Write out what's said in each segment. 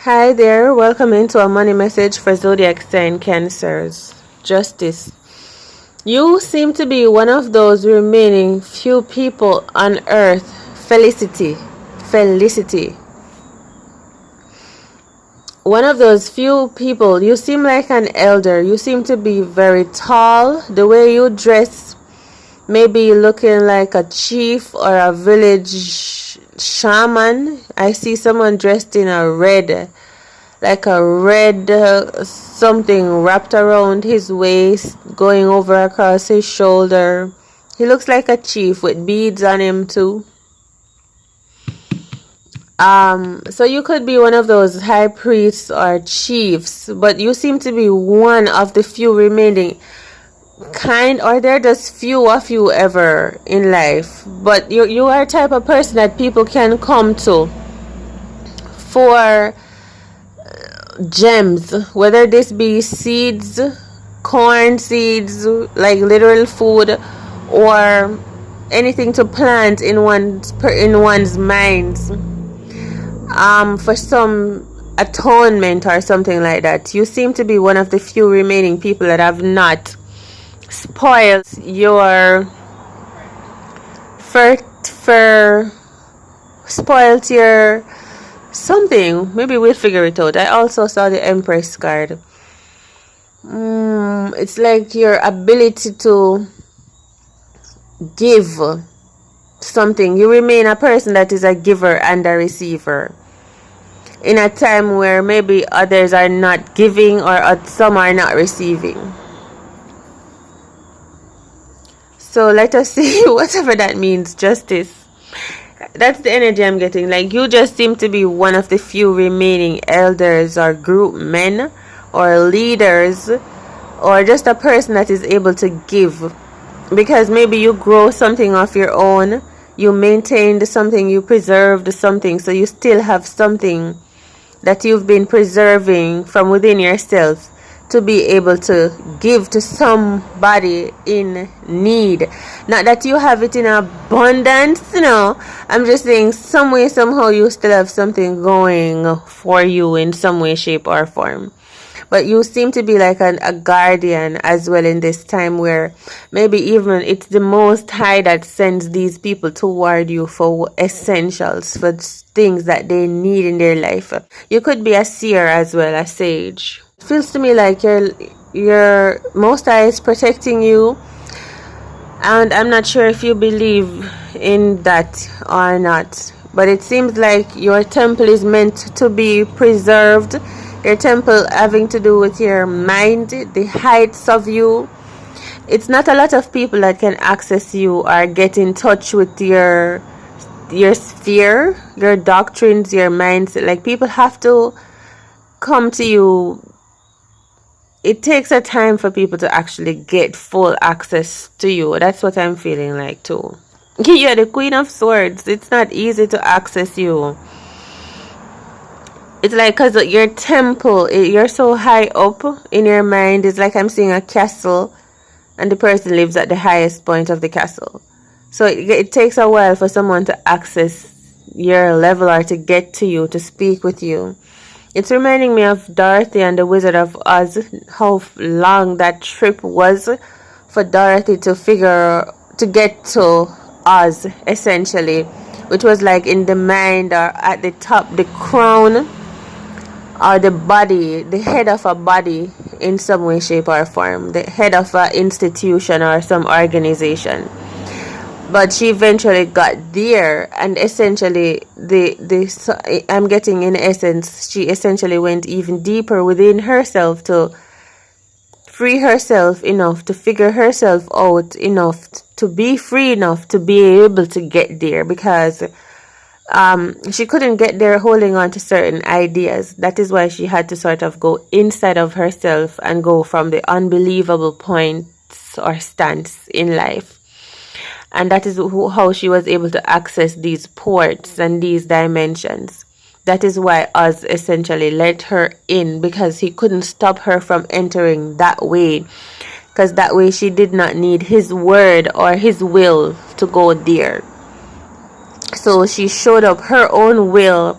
Hi there, welcome into a money message for zodiac sign Cancers. Justice. You seem to be one of those remaining few people on earth. Felicity. One of those few people. You seem like an elder. You seem to be very tall. The way you dress, maybe looking like a chief or a village shaman. I see someone dressed in a red, like a red something wrapped around his waist, going over across his shoulder. He looks like a chief with beads on him too. So you could be one of those high priests or chiefs, but you seem to be one of the few remaining kind, or there are just few of you ever in life. But you are a type of person that people can come to for gems, whether this be seeds, corn seeds, like literal food, or anything to plant in one's minds, for some atonement or something like that. You seem to be one of the few remaining people that have not spoiled your spoiled your something. Maybe we'll figure it out. I also saw the Empress card. It's like your ability to give something. You remain a person that is a giver and a receiver in a time where maybe others are not giving or some are not receiving. So let us see whatever that means. Justice. That's the energy I'm getting. Like, you just seem to be one of the few remaining elders or group men or leaders, or just a person that is able to give, because maybe you grow something of your own, you maintained something, you preserved something, so you still have something that you've been preserving from within yourself to be able to give to somebody in need. Not that you have it in abundance, I'm just saying some way, somehow you still have something going for you in some way, shape or form. But you seem to be like a guardian as well in this time, where maybe even it's the Most High that sends these people toward you for essentials, for things that they need in their life. You could be a seer as well, a sage. It feels to me like your Most High is protecting you, and I'm not sure if you believe in that or not, but it seems like your temple is meant to be preserved. Your temple having to do with your mind, the heights of you. It's not a lot of people that can access you or get in touch with your sphere, your doctrines, your mindset. Like, people have to come to you. It takes a time for people to actually get full access to you. That's what I'm feeling like too. You're the Queen of Swords. It's not easy to access you. It's like, because your temple, you're so high up in your mind. It's like I'm seeing a castle and the person lives at the highest point of the castle. So it takes a while for someone to access your level or to get to you, to speak with you. It's reminding me of Dorothy and the Wizard of Oz, how long that trip was for Dorothy to get to Oz, essentially, which was like in the mind or at the top, the crown, or the body, the head of a body in some way, shape or form, the head of an institution or some organization. But she eventually got there, and essentially I'm getting, in essence, she essentially went even deeper within herself to free herself enough, to figure herself out enough, to be free enough to be able to get there, because she couldn't get there holding on to certain ideas. That is why she had to sort of go inside of herself and go from the unbelievable points or stance in life. And that is how she was able to access these ports and these dimensions. That is why Oz essentially let her in, because he couldn't stop her from entering that way. Because that way she did not need his word or his will to go there. So she showed up her own will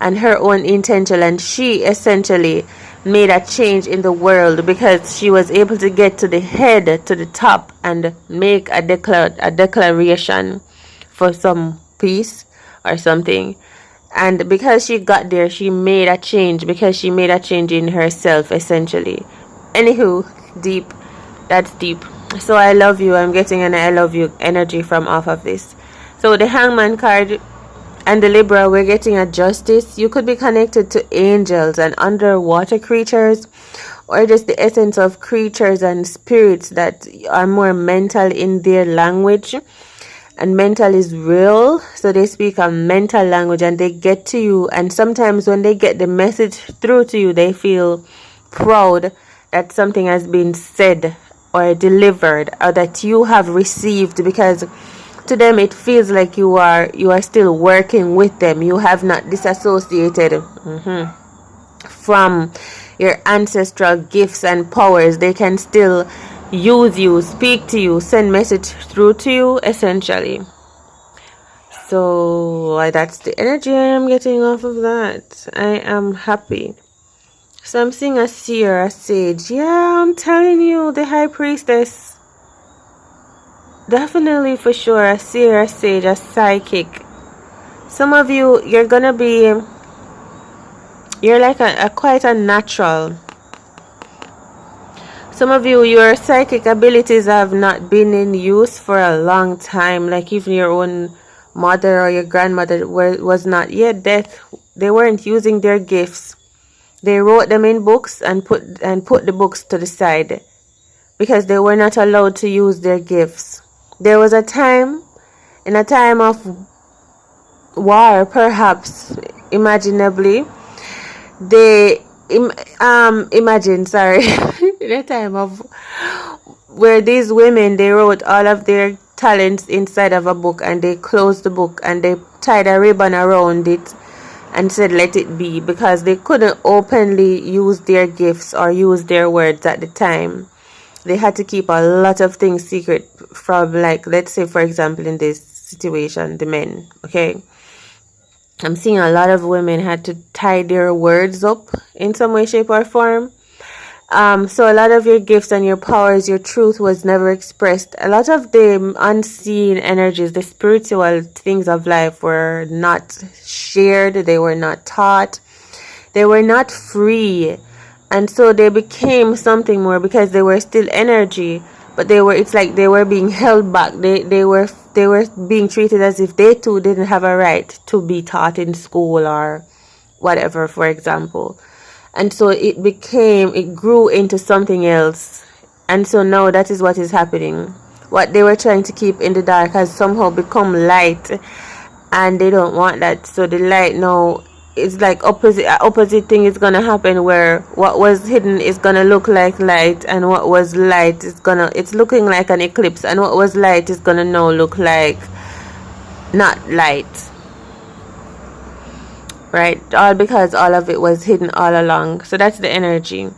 and her own intention, and she essentially made a change in the world because she was able to get to the head, to the top, and make a declaration for some peace or something. And because she got there, she made a change, because she made a change in herself essentially. Anywho, deep. That's deep. So I love you. I'm getting an I love you energy from off of this. So the Hangman card and the Libra, we're getting a justice. You could be connected to angels and underwater creatures, or just the essence of creatures and spirits that are more mental in their language. And mental is real, so they speak a mental language and they get to you. And sometimes when they get the message through to you, they feel proud that something has been said or delivered, or that you have received, because to them it feels like you are still working with them. You have not disassociated from your ancestral gifts and powers. They can still use you, speak to you, send message through to you essentially. So that's the energy I am getting off of that. I am happy. So I'm seeing a seer, a sage. Yeah, I'm telling you, the high priestess. Definitely for sure, a seer, a sage, a psychic. Some of you, you're gonna be, you're like a quite a natural. Some of you, your psychic abilities have not been in use for a long time. Like even your own mother or your grandmother was not yet dead. They weren't using their gifts. They wrote them in books and put the books to the side because they were not allowed to use their gifts. There was a time, in a time of war, perhaps, imaginably, imagine, sorry, in a time of where these women, they wrote all of their talents inside of a book, and they closed the book and they tied a ribbon around it and said let it be, because they couldn't openly use their gifts or use their words at the time. They had to keep a lot of things secret from, like, let's say for example in this situation, the men, okay? I'm seeing a lot of women had to tie their words up in some way, shape or form. So a lot of your gifts and your powers, your truth was never expressed. A lot of the unseen energies, the spiritual things of life were not shared. They were not taught. They were not free. And so they became something more because they were still energy, but it's like they were being held back. They were being treated as if they too didn't have a right to be taught in school or whatever, for example. And so it grew into something else. And so now that is what is happening. What they were trying to keep in the dark has somehow become light, and they don't want that. So the light now, it's like opposite thing is gonna happen, where what was hidden is gonna look like light, and what was light is it's looking like an eclipse, and what was light is gonna now look like not light. Right? All because all of it was hidden all along. So that's the energy.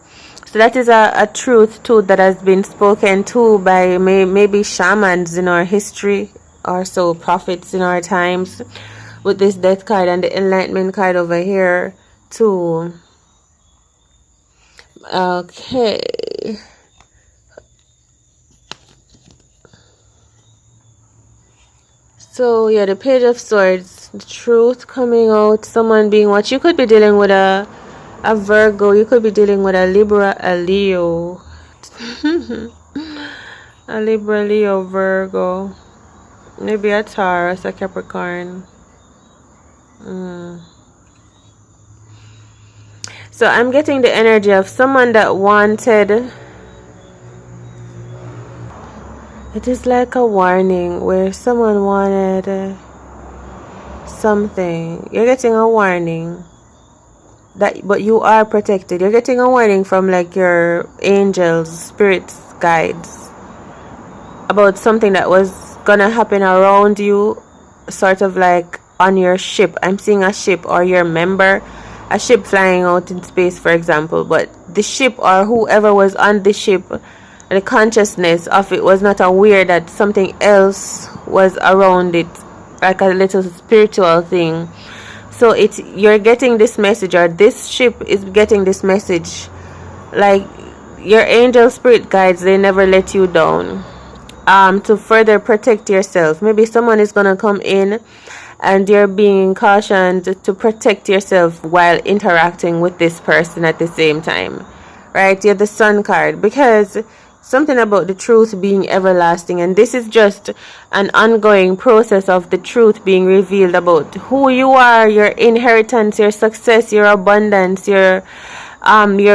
So that is a truth too that has been spoken to by maybe shamans in our history, or so prophets in our times, with this death card and the enlightenment card over here too. Okay. So yeah, the Page of Swords, the truth coming out, someone being what you could be dealing with a Virgo, you could be dealing with a Libra, a Leo, a Libra, Leo, Virgo, maybe a Taurus, a Capricorn. So I'm getting the energy of someone that wanted. It is like a warning where someone wanted something. You're getting a warning but you are protected. You're getting a warning from like your angels, spirits, guides, about something that was gonna happen around you, sort of like on your ship. I'm seeing a ship, or your member, a ship flying out in space, for example, but the ship or whoever was on the ship, the consciousness of it was not aware that something else was around it, like a little spiritual thing. So you're getting this message, or this ship is getting this message, like your angel spirit guides, they never let you down. To further protect yourself, maybe someone is gonna come in and you're being cautioned to protect yourself while interacting with this person at the same time, right? You're the Sun card, because something about the truth being everlasting, and this is just an ongoing process of the truth being revealed about who you are, your inheritance, your success, your abundance, your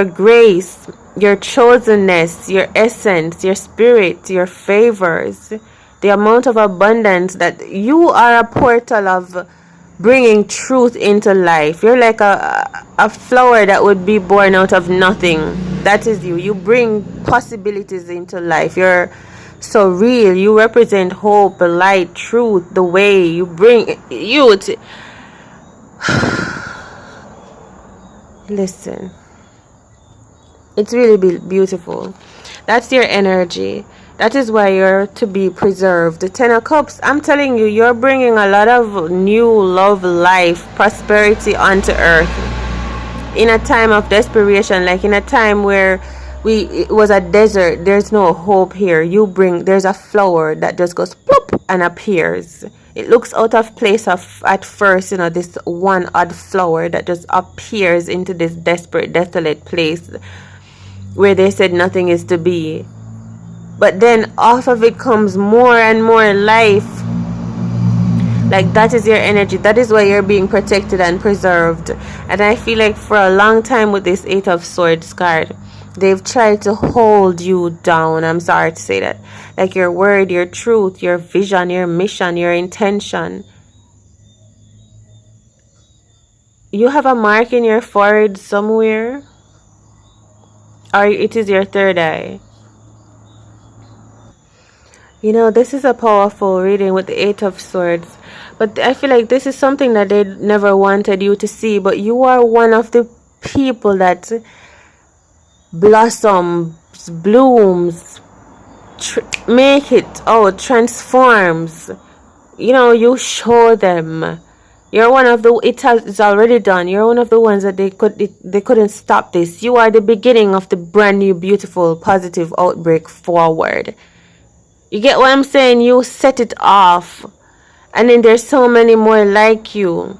grace, your chosenness, your essence, your spirit, your favors, the amount of abundance that you are a portal of bringing truth into life. You're like a flower that would be born out of nothing. That is you. You bring possibilities into life. You're so real. You represent hope, light, truth, the way. You bring youth. Listen. It's really beautiful. That's your energy. That is why you're to be preserved. The Ten of Cups, I'm telling you, you're bringing a lot of new love, life, prosperity onto earth. In a time of desperation, like in a time where it was a desert, there's no hope here. There's a flower that just goes plop and appears. It looks out of place at first, this one odd flower that just appears into this desperate, desolate place where they said nothing is to be. But then off of it comes more and more life. Like, that is your energy. That is why you're being protected and preserved. And I feel like for a long time with this Eight of Swords card, they've tried to hold you down. I'm sorry to say that. Like your word, your truth, your vision, your mission, your intention. You have a mark in your forehead somewhere. Or it is your third eye. This is a powerful reading with the Eight of Swords. But I feel like this is something that they never wanted you to see. But you are one of the people that blossoms, blooms, make it out, transforms. You show them. You're one of it's already done. You're one of the ones that they couldn't stop this. You are the beginning of the brand new, beautiful, positive outbreak forward. You get what I'm saying? You set it off. And then there's so many more like you.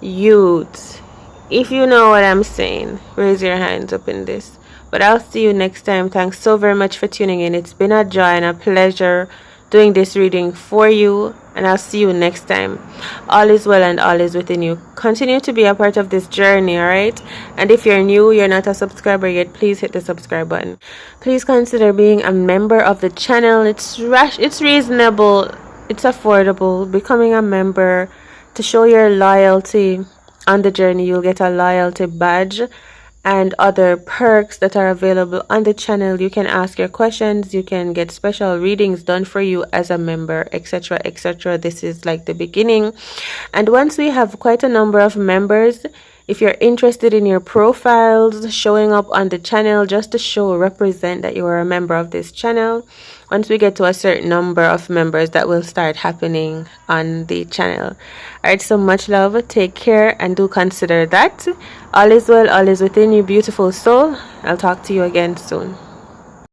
Youth. If you know what I'm saying, raise your hands up in this. But I'll see you next time. Thanks so very much for tuning in. It's been a joy and a pleasure doing this reading for you. And I'll see you next time. All is well and all is within you. Continue to be a part of this journey, alright? And if you're new, you're not a subscriber yet, please hit the subscribe button. Please consider being a member of the channel. It's reasonable. It's affordable. Becoming a member to show your loyalty on the journey. You'll get a loyalty badge and other perks that are available on the channel. You can ask your questions, you can get special readings done for you as a member, etc., etc. This is like the beginning. And once we have quite a number of members, if you're interested in your profiles showing up on the channel just to represent that you are a member of this channel, once we get to a certain number of members, that will start happening on the channel. Alright, so much love, take care, and do consider that. All is well, all is within you, beautiful soul. I'll talk to you again soon.